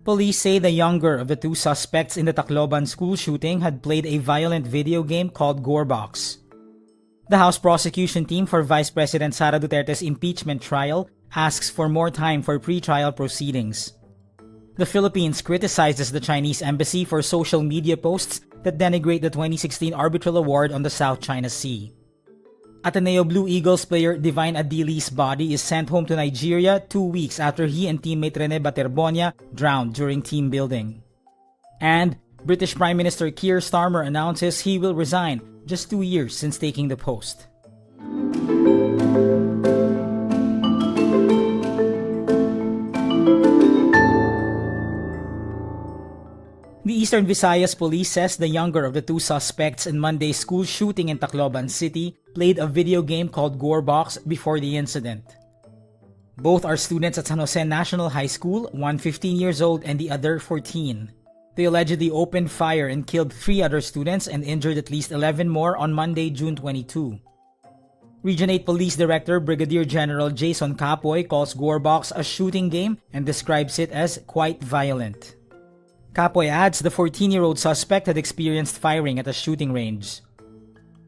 Police say the younger of the two suspects in the Tacloban school shooting had played a violent video game called GoreBox. The House prosecution team for Vice President Sara Duterte's impeachment trial asks for more time for pre-trial proceedings. The Philippines criticizes the Chinese embassy for social media posts that denigrate the 2016 arbitral award on the South China Sea. Ateneo Blue Eagles player Divine Adili's body is sent home to Nigeria 2 weeks after he and teammate Rene Baterbonia drowned during team building. And British Prime Minister Keir Starmer announces he will resign just 2 years since taking the post. The Eastern Visayas Police says the younger of the two suspects in Monday's school shooting in Tacloban City played a video game called GoreBox before the incident. Both are students at San Jose National High School, one 15 years old and the other 14. They allegedly opened fire and killed 3 other students and injured at least 11 more on Monday, June 22. Region 8 Police Director Brigadier General Jason Capoy calls GoreBox a shooting game and describes it as quite violent. Capoy adds the 14-year-old suspect had experienced firing at a shooting range.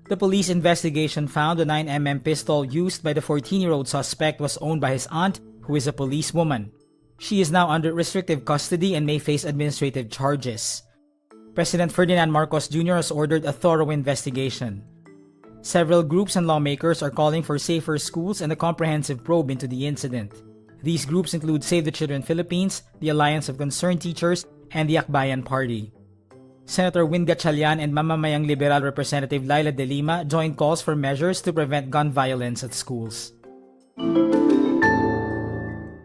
The police investigation found the 9mm pistol used by the 14-year-old suspect was owned by his aunt, who is a policewoman. She is now under restrictive custody and may face administrative charges. President Ferdinand Marcos Jr. has ordered a thorough investigation. Several groups and lawmakers are calling for safer schools and a comprehensive probe into the incident. These groups include Save the Children Philippines, the Alliance of Concerned Teachers, and the Akbayan Party. Senator Win Gatchalian and Mamamayang Liberal Representative Laila De Lima joined calls for measures to prevent gun violence at schools.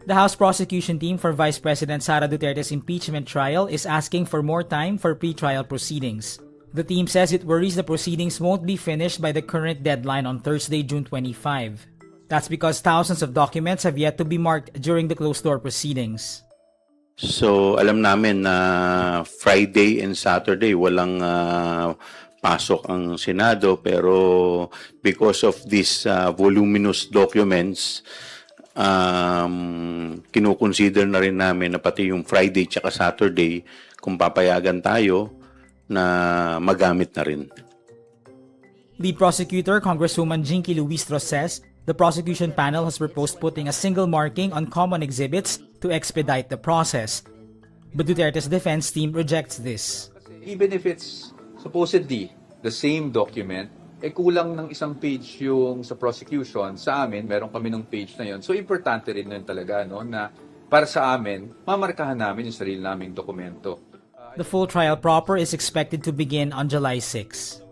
The House prosecution team for Vice President Sara Duterte's impeachment trial is asking for more time for pre-trial proceedings. The team says it worries the proceedings won't be finished by the current deadline on Thursday, June 25. That's because thousands of documents have yet to be marked during the closed-door proceedings. So, alam namin na Friday and Saturday walang pasok ang Senado, pero because of these voluminous documents, kinukonsider na rin namin na pati yung Friday tsaka Saturday, kung papayagan tayo, na magamit na rin. Lead prosecutor Congresswoman Jinky Luistro says the prosecution panel has proposed putting a single marking on common exhibits to expedite the process. But Duterte's defense team rejects this. Even if it's supposedly the same document, kulang ng isang page yung sa prosecution. Sa amin, meron kami ng page na yun. So, importante rin nun talaga, no, na para sa amin, mamarkahan namin yung sarili naming dokumento. The full trial proper is expected to begin on July 6.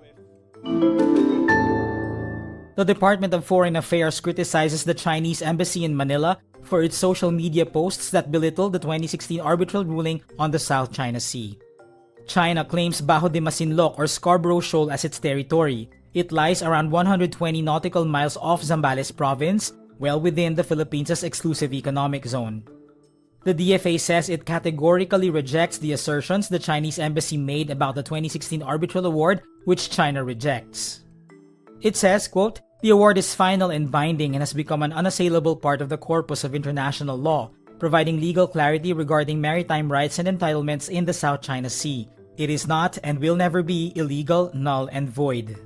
The Department of Foreign Affairs criticizes the Chinese embassy in Manila for its social media posts that belittle the 2016 arbitral ruling on the South China Sea. China claims Bajo de Masinloc or Scarborough Shoal as its territory. It lies around 120 nautical miles off Zambales province, well within the Philippines' exclusive economic zone. The DFA says it categorically rejects the assertions the Chinese embassy made about the 2016 arbitral award, which China rejects. It says, quote, "The award is final and binding and has become an unassailable part of the corpus of international law, providing legal clarity regarding maritime rights and entitlements in the South China Sea. It is not and will never be illegal, null, and void."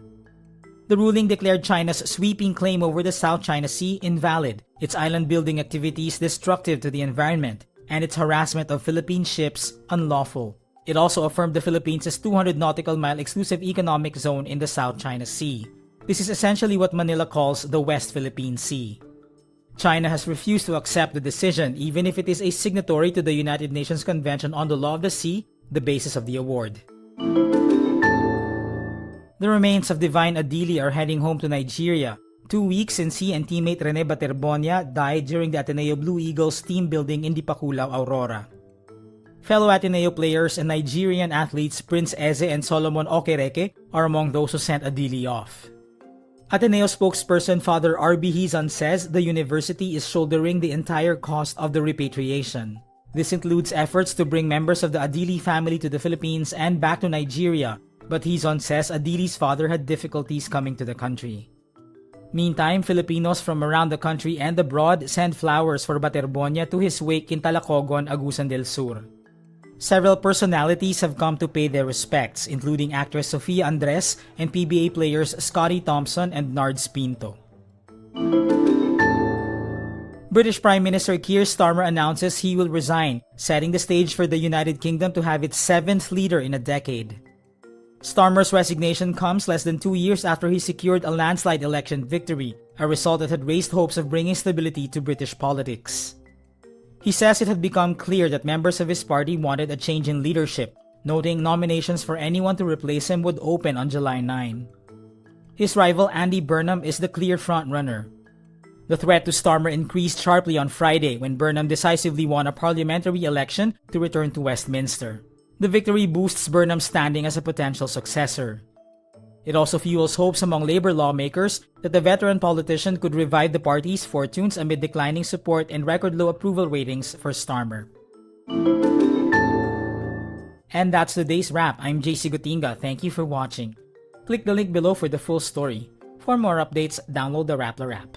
The ruling declared China's sweeping claim over the South China Sea invalid, its island-building activities destructive to the environment, and its harassment of Philippine ships unlawful. It also affirmed the Philippines' 200 nautical mile exclusive economic zone in the South China Sea. This is essentially what Manila calls the West Philippine Sea. China has refused to accept the decision even if it is a signatory to the United Nations Convention on the Law of the Sea, the basis of the award. The remains of Divine Adili are heading home to Nigeria, 2 weeks since he and teammate Rene Baterbonia died during the Ateneo Blue Eagles team building in Dipakulaw, Aurora. Fellow Ateneo players and Nigerian athletes Prince Eze and Solomon Okereke are among those who sent Adili off. Ateneo spokesperson Father R.B. Hizan says the university is shouldering the entire cost of the repatriation. This includes efforts to bring members of the Adili family to the Philippines and back to Nigeria, but Hizan says Adili's father had difficulties coming to the country. Meantime, Filipinos from around the country and abroad sent flowers for Baterbonia to his wake in Tacloban, Agusan del Sur. Several personalities have come to pay their respects, including actress Sofia Andres and PBA players Scotty Thompson and Nards Pinto. British Prime Minister Keir Starmer announces he will resign, setting the stage for the United Kingdom to have its 7th leader in a decade. Starmer's resignation comes less than 2 years after he secured a landslide election victory, a result that had raised hopes of bringing stability to British politics. He says it had become clear that members of his party wanted a change in leadership, noting nominations for anyone to replace him would open on July 9. His rival Andy Burnham is the clear frontrunner. The threat to Starmer increased sharply on Friday when Burnham decisively won a parliamentary election to return to Westminster. The victory boosts Burnham's standing as a potential successor. It also fuels hopes among Labour lawmakers that the veteran politician could revive the party's fortunes amid declining support and record-low approval ratings for Starmer. And that's today's wrap. I'm JC Gutinga. Thank you for watching. Click the link below for the full story. For more updates, download the wRap.